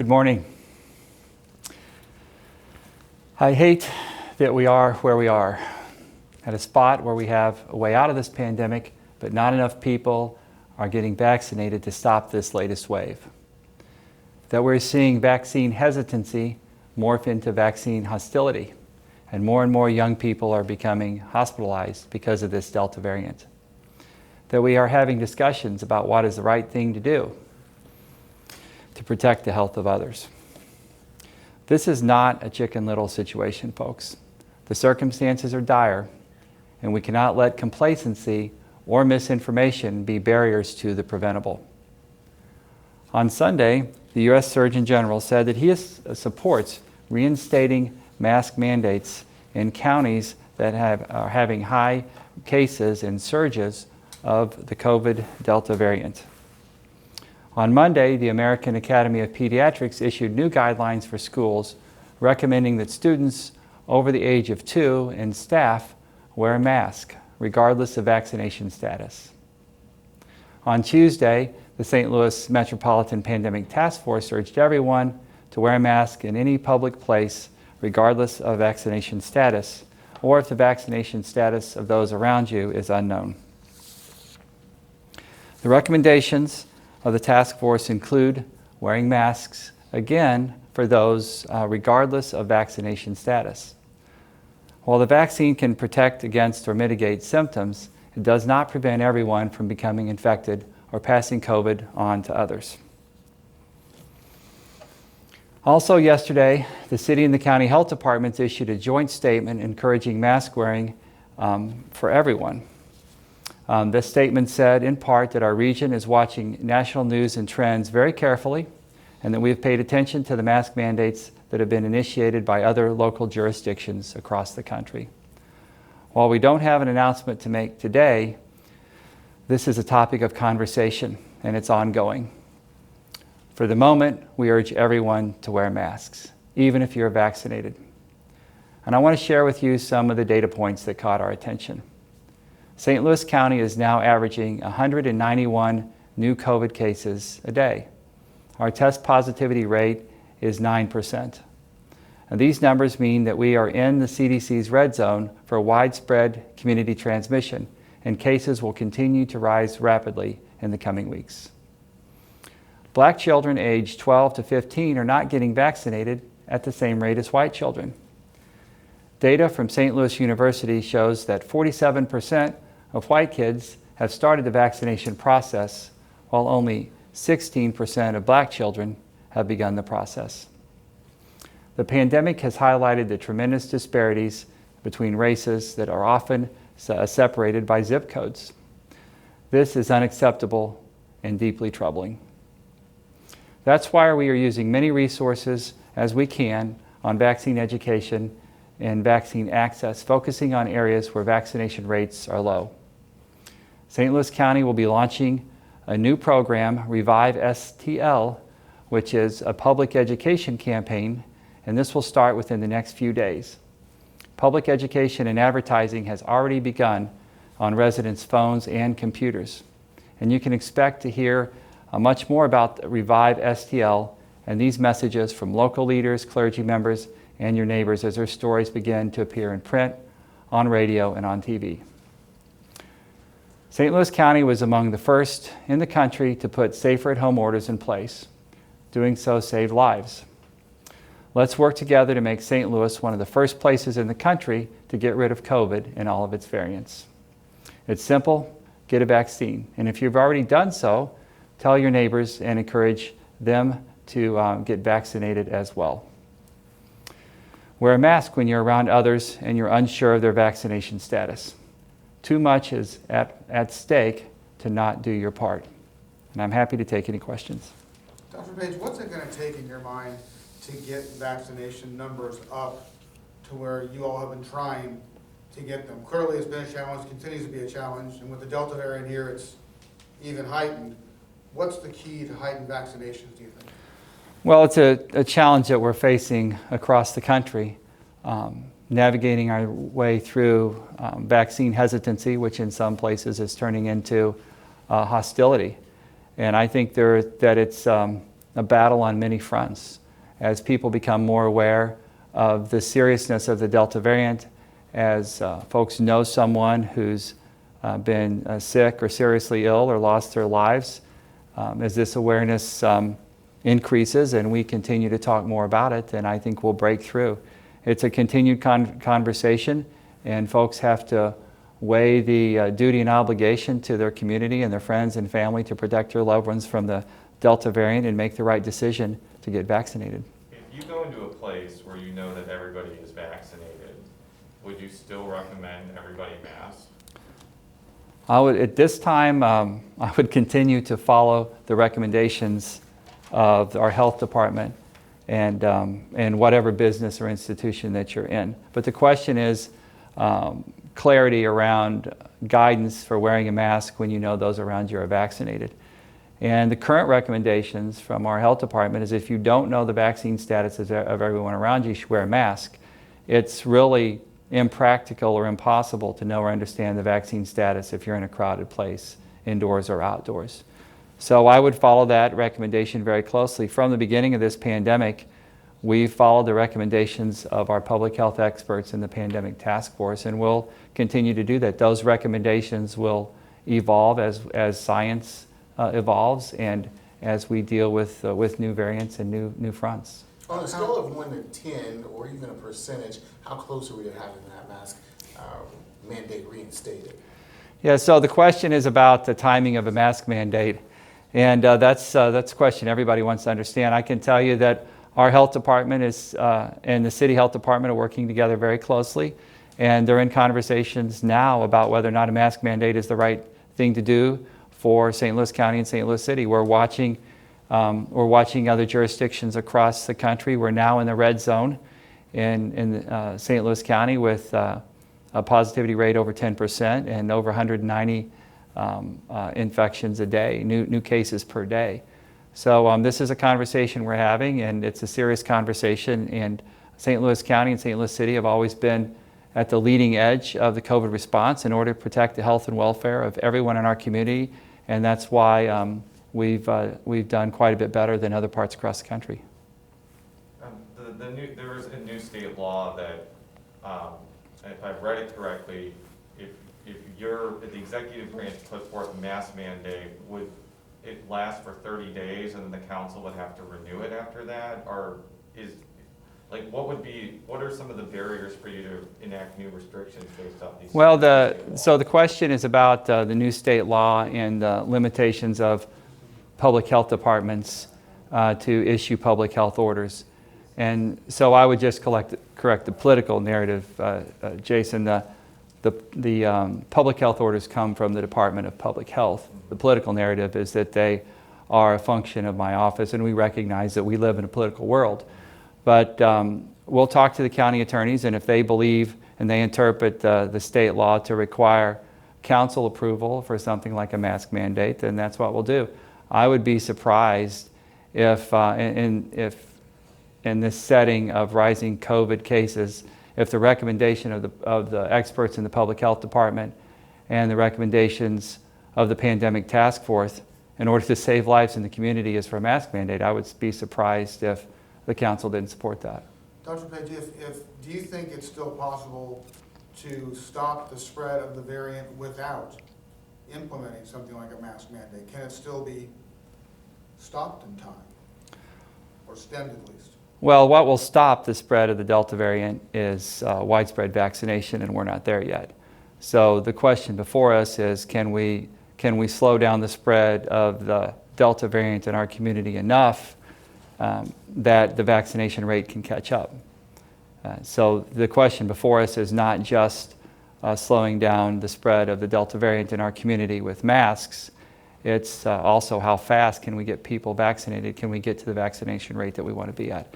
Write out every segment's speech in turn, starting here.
Good morning. I hate that we are where we are, at a spot where we have a way out of this pandemic, but not enough people are getting vaccinated to stop this latest wave. That we're seeing vaccine hesitancy morph into vaccine hostility, and more young people are becoming hospitalized because of this Delta variant. That we are having discussions about what is the right thing to do to protect the health of others. This is not a Chicken Little situation, folks. The circumstances are dire, and we cannot let complacency or misinformation be barriers to the preventable. On Sunday, the U.S. Surgeon General said that he supports reinstating mask mandates in counties that are having high cases and surges of the COVID Delta variant. On Monday, the American Academy of Pediatrics issued new guidelines for schools recommending that students over the age of 2 and staff wear a mask, regardless of vaccination status. On Tuesday, the St. Louis Metropolitan Pandemic Task Force urged everyone to wear a mask in any public place, regardless of vaccination status, or if the vaccination status of those around you is unknown. The recommendations of the task force include wearing masks, again, for those regardless of vaccination status. While the vaccine can protect against or mitigate symptoms, it does not prevent everyone from becoming infected or passing COVID on to others. Also yesterday, the city and the county health departments issued a joint statement encouraging mask wearing for everyone. This statement said, in part, that our region is watching national news and trends very carefully, and that we have paid attention to the mask mandates that have been initiated by other local jurisdictions across the country. While we don't have an announcement to make today, this is a topic of conversation, and it's ongoing. For the moment, we urge everyone to wear masks, even if you're vaccinated. And I want to share with you some of the data points that caught our attention. St. Louis County is now averaging 191 new COVID cases a day. Our test positivity rate is 9%. And these numbers mean that we are in the CDC's red zone for widespread community transmission, and cases will continue to rise rapidly in the coming weeks. Black children aged 12 to 15 are not getting vaccinated at the same rate as white children. Data from St. Louis University shows that 47% of white kids have started the vaccination process, while only 16% of black children have begun the process. The pandemic has highlighted the tremendous disparities between races that are often separated by zip codes. This is unacceptable and deeply troubling. That's why we are using many resources as we can on vaccine education and vaccine access, focusing on areas where vaccination rates are low. St. Louis County will be launching a new program, Revive STL, which is a public education campaign, and this will start within the next few days. Public education and advertising has already begun on residents' phones and computers, and you can expect to hear much more about Revive STL and these messages from local leaders, clergy members, and your neighbors as their stories begin to appear in print, on radio, and on TV. St. Louis County was among the first in the country to put safer at home orders in place. Doing so saved lives. Let's work together to make St. Louis one of the first places in the country to get rid of COVID and all of its variants. It's simple, get a vaccine. And if you've already done so, tell your neighbors and encourage them to get vaccinated as well. Wear a mask when you're around others and you're unsure of their vaccination status. Too much is at stake to not do your part. And I'm happy to take any questions. Dr. Page, what's it going to take in your mind to get vaccination numbers up to where you all have been trying to get them? Clearly it's been a challenge, continues to be a challenge, and with the Delta variant here, it's even heightened. What's the key to heightened vaccinations, do you think? Well, it's a challenge that we're facing across the country. Navigating our way through vaccine hesitancy, which in some places is turning into hostility. And I think that it's a battle on many fronts. As people become more aware of the seriousness of the Delta variant, as folks know someone who's been sick or seriously ill or lost their lives, as this awareness increases and we continue to talk more about it, then I think we'll break through. It's a continued conversation, and folks have to weigh the duty and obligation to their community and their friends and family to protect their loved ones from the Delta variant and make the right decision to get vaccinated. If you go into a place where you know that everybody is vaccinated, would you still recommend everybody mask? At this time, I would continue to follow the recommendations of our health department and whatever business or institution that you're in. But the question is clarity around guidance for wearing a mask when you know those around you are vaccinated. And the current recommendations from our health department is if you don't know the vaccine status of everyone around you, you should wear a mask. It's really impractical or impossible to know or understand the vaccine status if you're in a crowded place, indoors or outdoors. So I would follow that recommendation very closely. From the beginning of this pandemic, we've followed the recommendations of our public health experts in the pandemic task force, and we'll continue to do that. Those recommendations will evolve as science evolves and as we deal with new variants and new fronts. On a scale of 1 to 10, or even a percentage, how close are we to having that mask mandate reinstated? Yeah, so the question is about the timing of a mask mandate, and that's a question everybody wants to understand. I can tell you that our health department and the city health department are working together very closely, and they're in conversations now about whether or not a mask mandate is the right thing to do for St. Louis County and St. Louis City. We're watching other jurisdictions across the country. We're now in the red zone in St. Louis County with a positivity rate over 10% and over 190 infections a day, new cases per day. So this is a conversation we're having, and it's a serious conversation. And St. Louis County and St. Louis City have always been at the leading edge of the COVID response in order to protect the health and welfare of everyone in our community. And that's why we've done quite a bit better than other parts across the country. There is a new state law that, if I've read it correctly, if the executive branch puts forth a mask mandate, would it last for 30 days and then the council would have to renew it after that? Or what are some of the barriers for you to enact new restrictions based off these? Well, so the question is about the new state law and the limitations of public health departments to issue public health orders. And so I would just correct the political narrative, Jason. The public health orders come from the Department of Public Health. The political narrative is that they are a function of my office, and we recognize that we live in a political world. But we'll talk to the county attorneys, and if they believe and they interpret the state law to require council approval for something like a mask mandate, then that's what we'll do. I would be surprised if in this setting of rising COVID cases, if the recommendation of the experts in the public health department and the recommendations of the pandemic task force in order to save lives in the community is for a mask mandate, I would be surprised if the council didn't support that. Dr. Page, do you think it's still possible to stop the spread of the variant without implementing something like a mask mandate? Can it still be stopped in time, or stemmed at least? Well, what will stop the spread of the Delta variant is widespread vaccination, and we're not there yet. So the question before us is, can we slow down the spread of the Delta variant in our community enough that the vaccination rate can catch up? So the question before us is not just slowing down the spread of the Delta variant in our community with masks. It's also how fast can we get people vaccinated? Can we get to the vaccination rate that we want to be at?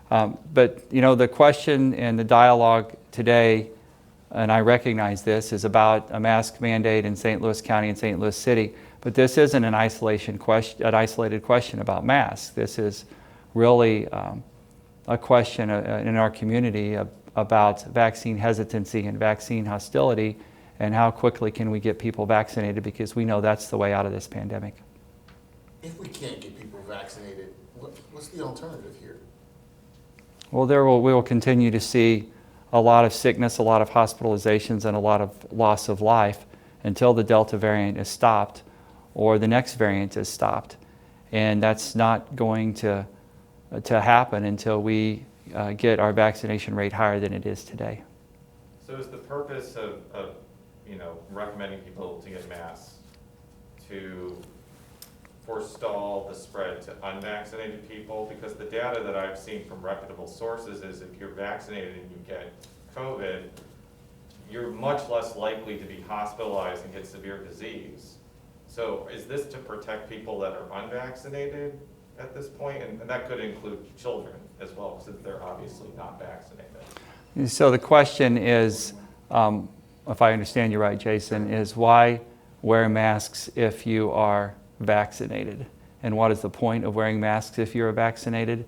But you know, the question and the dialogue today, and I recognize this, is about a mask mandate in St. Louis County and St. Louis City. But this isn't an isolated question about masks. This is really a question in our community about vaccine hesitancy and vaccine hostility, and how quickly can we get people vaccinated, because we know that's the way out of this pandemic. If we can't get people vaccinated, What's the alternative here? Well, we will continue to see a lot of sickness, a lot of hospitalizations, and a lot of loss of life until the Delta variant is stopped or the next variant is stopped. And that's not going to happen until we get our vaccination rate higher than it is today. So is the purpose of recommending people to get masks to forestall the spread to unvaccinated people? Because the data that I've seen from reputable sources is if you're vaccinated and you get COVID, you're much less likely to be hospitalized and get severe disease. So is this to protect people that are unvaccinated at this point? And that could include children as well, since they're obviously not vaccinated. So the question is, if I understand you right, Jason, is why wear masks if you are vaccinated? And what is the point of wearing masks if you're vaccinated?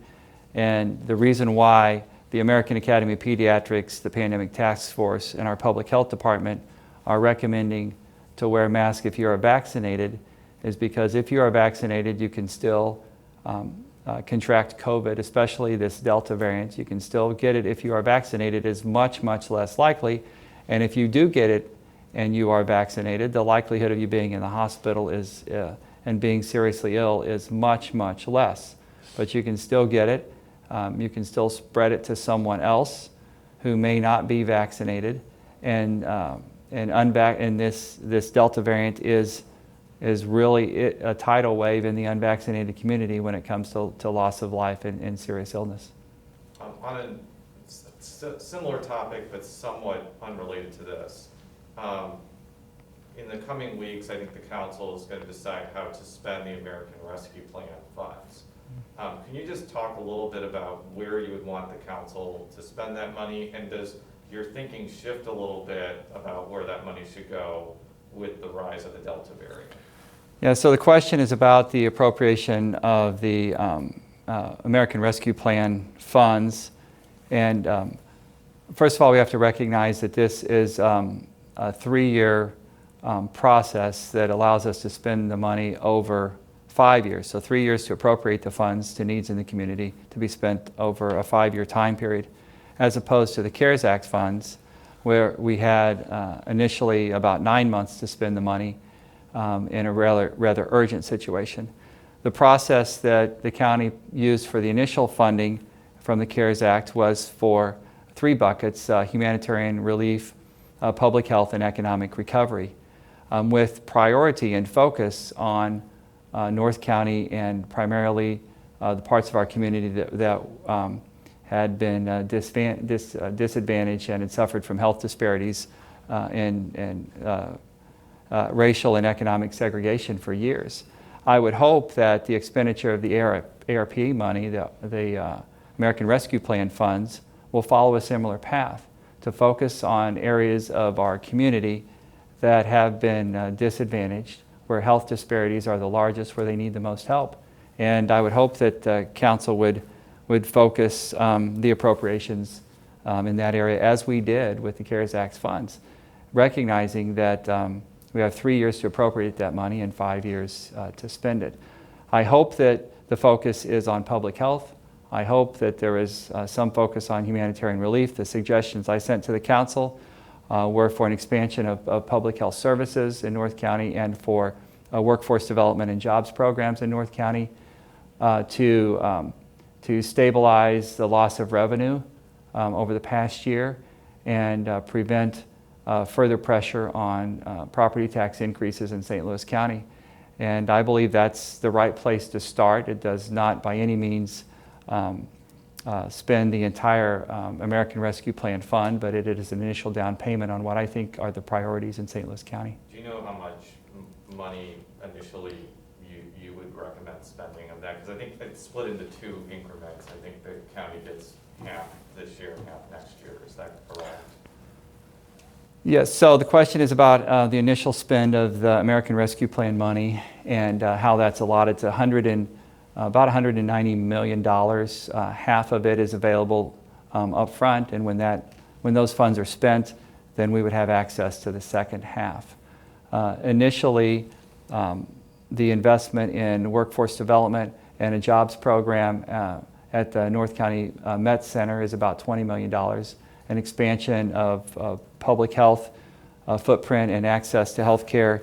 And the reason why the American Academy of Pediatrics, the Pandemic Task Force, and our Public Health Department are recommending to wear a mask if you are vaccinated is because if you are vaccinated, you can still contract COVID, especially this Delta variant. You can still get it if you are vaccinated. It is much, much less likely. And if you do get it and you are vaccinated, the likelihood of you being in the hospital is and being seriously ill is much, much less. But you can still get it. You can still spread it to someone else who may not be vaccinated. And this Delta variant is really a tidal wave in the unvaccinated community when it comes to loss of life and serious illness. On a similar topic, but somewhat unrelated to this, in the coming weeks, I think the council is going to decide how to spend the American Rescue Plan funds. Can you just talk a little bit about where you would want the council to spend that money, and does your thinking shift a little bit about where that money should go with the rise of the Delta variant? Yeah, so the question is about the appropriation of the American Rescue Plan funds. And first of all, we have to recognize that this is a 3-year process that allows us to spend the money over 5 years. So 3 years to appropriate the funds to needs in the community to be spent over a 5-year time period, as opposed to the CARES Act funds, where we had initially about 9 months to spend the money in a rather urgent situation. The process that the county used for the initial funding from the CARES Act was for 3 buckets: humanitarian relief, public health, and economic recovery, with priority and focus on North County and primarily the parts of our community that had been disadvantaged and had suffered from health disparities and racial and economic segregation for years. I would hope that the expenditure of the ARP money, the American Rescue Plan funds, will follow a similar path to focus on areas of our community that have been disadvantaged, where health disparities are the largest, where they need the most help. And I would hope that the council would focus the appropriations in that area, as we did with the CARES Act funds, recognizing that we have 3 years to appropriate that money and 5 years to spend it. I hope that the focus is on public health. I hope that there is some focus on humanitarian relief. The suggestions I sent to the council were for an expansion of public health services in North County and for workforce development and jobs programs in North County to stabilize the loss of revenue over the past year and prevent further pressure on property tax increases in St. Louis County. And I believe that's the right place to start. It does not by any means spend the entire American Rescue Plan fund, but it is an initial down payment on what I think are the priorities in St. Louis County. Do you know how much money initially you would recommend spending on that? Because I think it's split into 2 increments. I think the county gets half this year and half next year. Is that correct? Yes, so the question is about the initial spend of the American Rescue Plan money and how that's allotted to about $190 million. Half of it is available up front, and when those funds are spent, then we would have access to the second half. Initially, the investment in workforce development and a jobs program at the North County Met Center is about $20 million. An expansion of public health footprint and access to health care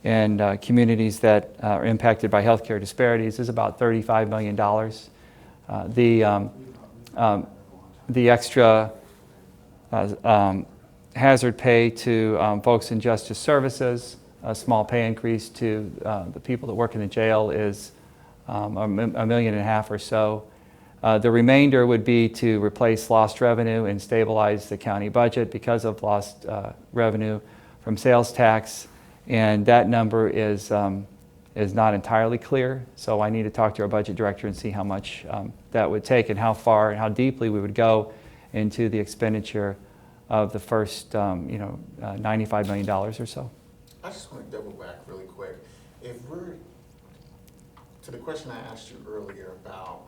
in communities that are impacted by health care disparities is about $35 million. The extra hazard pay to folks in justice services, a small pay increase to the people that work in the jail is $1.5 million or so. The remainder would be to replace lost revenue and stabilize the county budget because of lost revenue from sales tax, and that number is not entirely clear. So I need to talk to our budget director and see how much that would take and how far and how deeply we would go into the expenditure of the first $95 million or so. I just want to double back really quick. If we're, to the question I asked you earlier about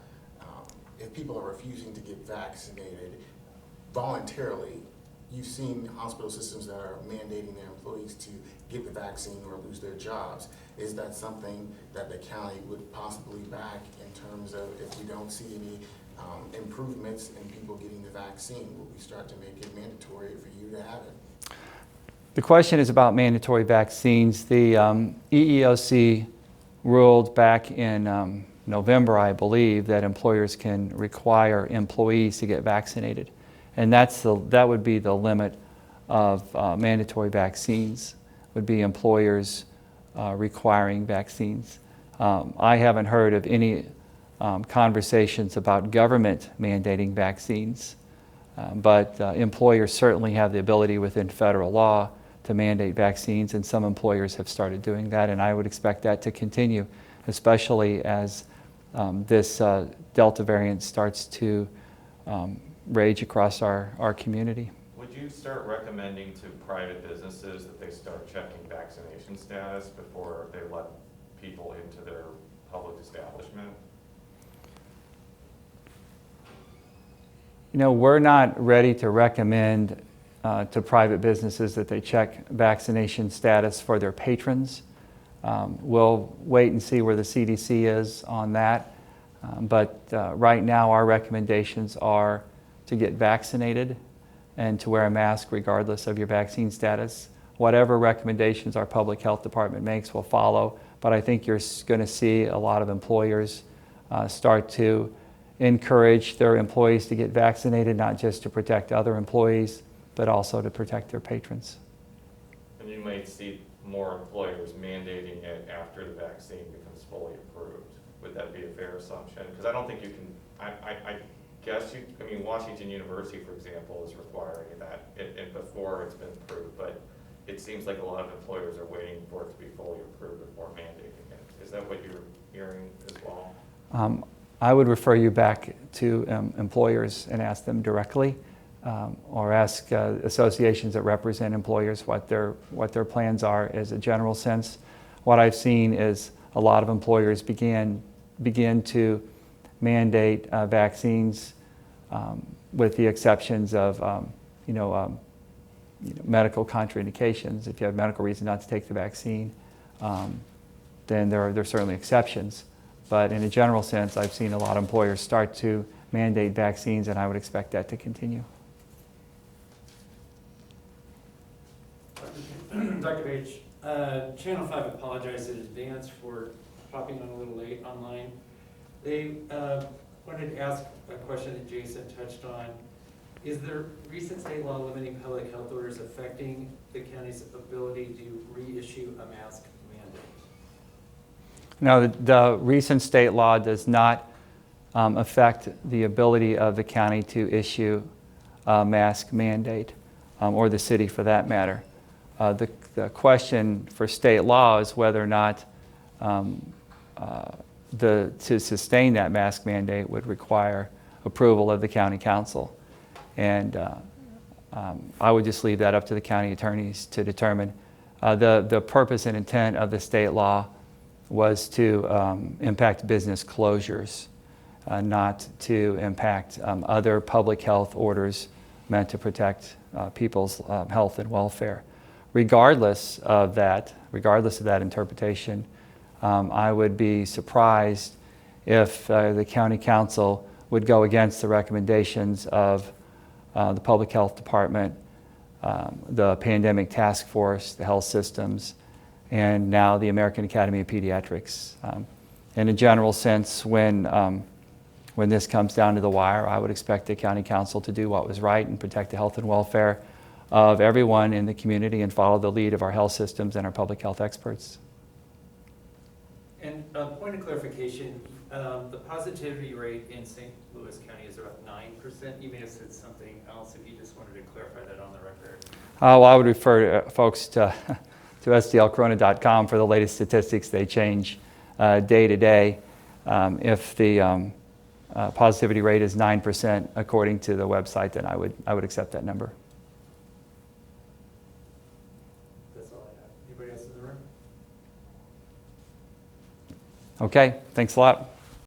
if people are refusing to get vaccinated voluntarily, you've seen hospital systems that are mandating their employees to get the vaccine or lose their jobs. Is that something that the county would possibly back in terms of if we don't see any improvements in people getting the vaccine, will we start to make it mandatory for you to have it? The question is about mandatory vaccines. The EEOC ruled back in November, I believe, that employers can require employees to get vaccinated. And that would be the limit of mandatory vaccines, would be employers requiring vaccines. I haven't heard of any conversations about government mandating vaccines, but employers certainly have the ability within federal law to mandate vaccines, and some employers have started doing that, and I would expect that to continue, especially as this Delta variant starts to rage across our community. Would you start recommending to private businesses that they start checking vaccination status before they let people into their public establishment? You know, we're not ready to recommend to private businesses that they check vaccination status for their patrons. We'll wait and see where the CDC is on that. But right now our recommendations are to get vaccinated and to wear a mask regardless of your vaccine status. Whatever recommendations our public health department makes, we'll follow. But I think you're going to see a lot of employers start to encourage their employees to get vaccinated, not just to protect other employees, but also to protect their patrons. And you might see more employers mandating it after the vaccine becomes fully approved. Would that be a fair assumption? Because I don't think you can, I guess I mean, Washington University, for example, is requiring that and before it's been approved, but it seems like a lot of employers are waiting for it to be fully approved before mandating it. Is that what you're hearing as well? I would refer you back to employers and ask them directly, or ask associations that represent employers what their plans are as a general sense. What I've seen is a lot of employers begin to mandate vaccines with the exceptions of medical contraindications. If you have medical reason not to take the vaccine, then there are certainly exceptions. But in a general sense, I've seen a lot of employers start to mandate vaccines, and I would expect that to continue. Dr. Page, Channel 5 apologized in advance for popping on a little late online. They wanted to ask a question that Jason touched on. Is there recent state law limiting public health orders affecting the county's ability to reissue a mask mandate? No, the recent state law does not affect the ability of the county to issue a mask mandate, or the city for that matter. The question for state law is whether or not to sustain that mask mandate would require approval of the county council. And I would just leave that up to the county attorneys to determine. The purpose and intent of the state law was to impact business closures, not to impact other public health orders meant to protect people's health and welfare. Regardless of that interpretation, I would be surprised if the county council would go against the recommendations of the Public Health Department, the Pandemic Task Force, the health systems, and now the American Academy of Pediatrics. In a general sense, when this comes down to the wire, I would expect the county council to do what was right and protect the health and welfare of everyone in the community and follow the lead of our health systems and our public health experts. And a point of clarification, the positivity rate in St. Louis County is about 9%. You may have said something else if you just wanted to clarify that on the record. Well, I would refer folks to sdlcorona.com for the latest statistics. They change day to day. If the positivity rate is 9% according to the website, then I would accept that number. That's all I have. Anybody else in the room? Okay, thanks a lot.